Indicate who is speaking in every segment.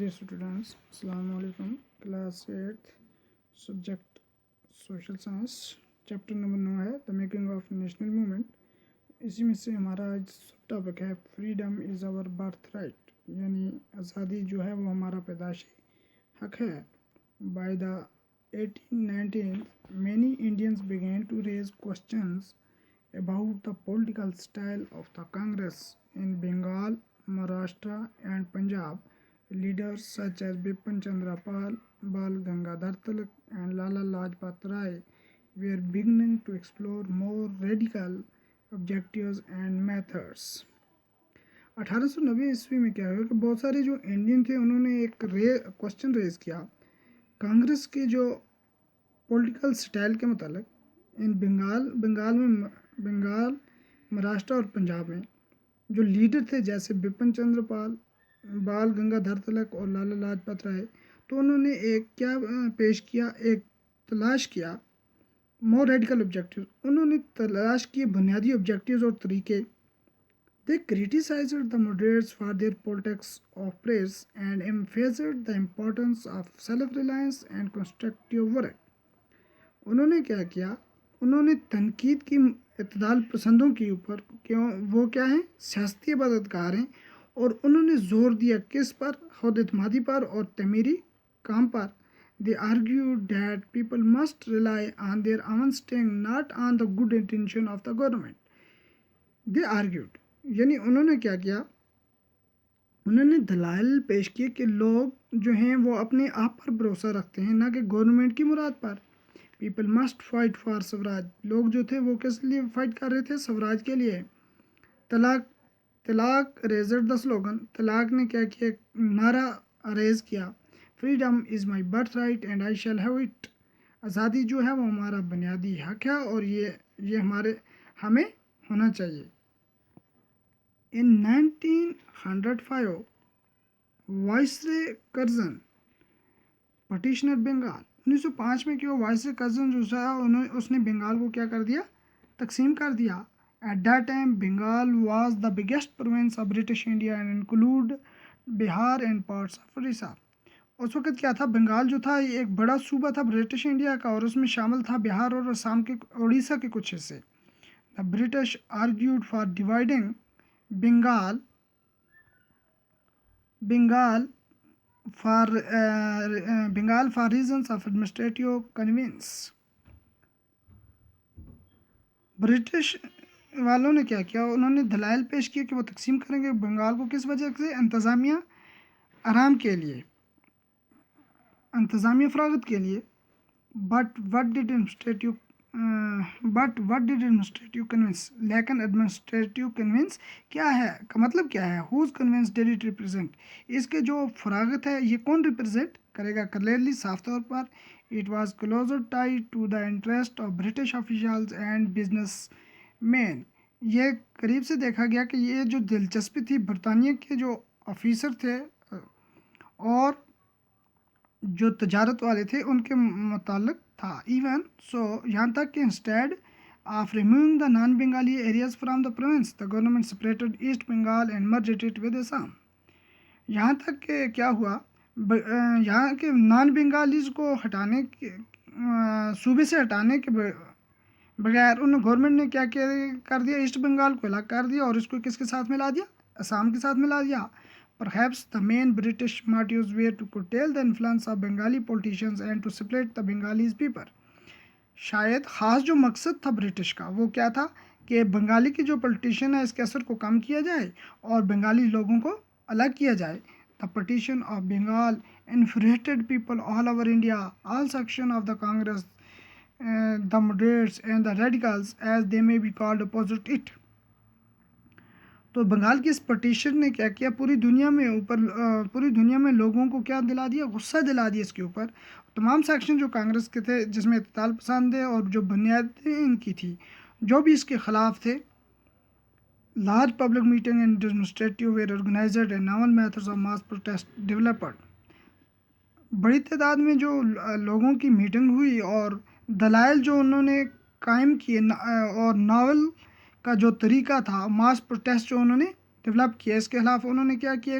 Speaker 1: Dear students, Assalamu alaikum. Class 8th subject Social Science chapter number 9 है the making of national movement. इसी में से हमारा आज सब टॉपिक है freedom is our birth right, यानी आज़ादी जो है वो हमारा पैदाशी हक है। By the 1819 many Indians began to raise questions about the political style of the Congress in Bengal, Maharashtra and Punjab. Leaders such as Bipin Chandra Pal, Bal Gangadhar Tilak and Lala Lajpat Rai were beginning to explore more radical objectives and methods. 1890 ईस्वी में क्या हुआ कि बहुत सारे जो Indian थे उन्होंने एक क्वेश्चन रेज किया कांग्रेस के जो पॉलिटिकल स्टाइल के मुतालिक इन बंगाल महाराष्ट्र और पंजाब में जो लीडर थे जैसे बिपिन चंद्र पाल, बाल गंगाधर तिलक और लाला लाजपत राय, तो उन्होंने एक क्या पेश किया, एक तलाश किया मोर रेडिकल ऑब्जेक्टिव। उन्होंने तलाश किए बुनियादी ऑब्जेक्टिव्स और तरीके। They criticised the moderates for their politics of press and emphasised the importance of self reliance and constructive work. उन्होंने क्या किया, उन्होंने तनकीद की इत्तेदाल पसंदों के ऊपर, क्यों वो क्या हैं, सियासती इबादतकार हैं, और उन्होंने जोर दिया किस पर, खुद इत्मीदी पर और तमीरी काम पर। They argued that people must rely on their own strength not on the good intention of the government. They argued यानी उन्होंने क्या किया, उन्होंने दलाइल पेश किए कि लोग जो हैं वो अपने आप पर भरोसा रखते हैं, ना कि गवर्नमेंट की मुराद पर। People must fight for Swaraj, लोग जो थे वो किस लिए फाइट कर रहे थे, स्वराज के लिए। तलाक रेजड द स्लोगन, तलाक ने क्या किया, नारा रेज किया, freedom is my birth right and I shall have it. आज़ादी जो है वो हमारा बुनियादी हक है और ये हमें होना चाहिए। इन 1905 वाइसरे कर्जन पटिशनर बंगाल, 1905 में क्यों वाइसरे कर्जन जो था उसने बंगाल को क्या कर दिया, तकसीम कर दिया। At that time Bengal was the biggest province of British India and include Bihar and parts of Orissa. उस वक्त क्या था, बंगाल जो था ये एक बड़ा सूबा था ब्रिटिश इंडिया का और उसमें शामिल था बिहार और असम के, उड़ीसा के कुछ हिस्से। The British argued for dividing Bengal for reasons of administrative convenience। British वालों ने क्या किया, उन्होंने दलाइल पेश किए कि वो तकसीम करेंगे बंगाल को, किस वजह से, इंतज़ामिया आराम के लिए, इंतज़ामिया फरागत के लिए। But what did administrative convenience, लेकिन एडमिनिस्ट्रेटिव कन्विंस क्या है, का मतलब क्या है, whose convenience did it represent, इसके जो फरागत है ये कौन रिप्रेजेंट करेगा। क्लियरली, साफ तौर पर, it was closer tied to the interest of British officials and business man. ये करीब से देखा गया कि ये जो दिलचस्पी थी बरतानिया के जो ऑफिसर थे और जो तजारत वाले थे उनके मुतालिक था। इवन सो, यहाँ तक कि instead of removing the non Bengali areas from the province the government separated East Bengal and merged it with Assam. यहाँ तक कि क्या हुआ, यहाँ के नॉन बंगालीज को हटाने के, सूबे से हटाने के बगैर उन गवर्नमेंट ने क्या कर दिया, ईस्ट बंगाल को अलग कर दिया और इसको किसके साथ मिला दिया, असम के साथ मिला दिया। Perhaps the main British motives were to curtail the influence of Bengali politicians and to separate the Bengalis people। शायद ख़ास जो मकसद था ब्रिटिश का वो क्या था कि बंगाली की जो पॉलिटिशियन है इसके असर को कम किया जाए और बंगाली लोगों को अलग किया जाए। The partition of Bengal infuriated people all over India, all sections of the Congress, the moderates and the radicals as they may be called opposite it। तो बंगाल की इस पटिशन ने क्या किया, पूरी दुनिया में लोगों को क्या दिला दिया, गुस्सा दिला दिया इसके ऊपर। तमाम सेक्शन जो कांग्रेस के थे जिसमें इत्तेदाल पसंद है और जो बुनियादें इनकी थी जो भी इसके ख़िलाफ़ थे। Large public meeting and demonstrative were organized and novel methods of mass protest developed. बड़ी तादाद में जो लोगों की मीटिंग हुई और दलाइल जो उन्होंने कायम किए और नावल का जो तरीका था, मास प्रोटेस्ट जो उन्होंने डेवलप किया, इसके खिलाफ उन्होंने क्या किया,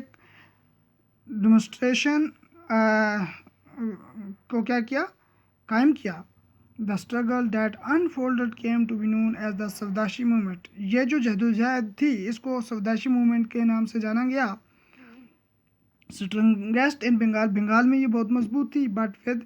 Speaker 1: डेमोन्स्ट्रेशन को क्या किया, कायम किया। The struggle that unfolded came to be known as the Swadeshi movement. ये जो जदोजहद थी इसको स्वदेशी मूवमेंट के नाम से जाना गया। स्ट्रॉन्गेस्ट इन बंगाल, बंगाल में ये बहुत मजबूत थी, बट विद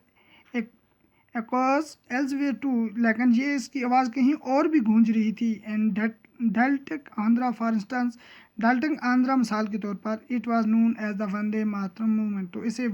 Speaker 1: एकॉज एल्सवेयर टू, लेकिन ये इसकी आवाज़ कहीं और भी गूंज रही थी। And deltaic Andhra for instance, deltaic Andhra मिसाल के तौर पर, it was known as the Vande Mataram movement, तो इसे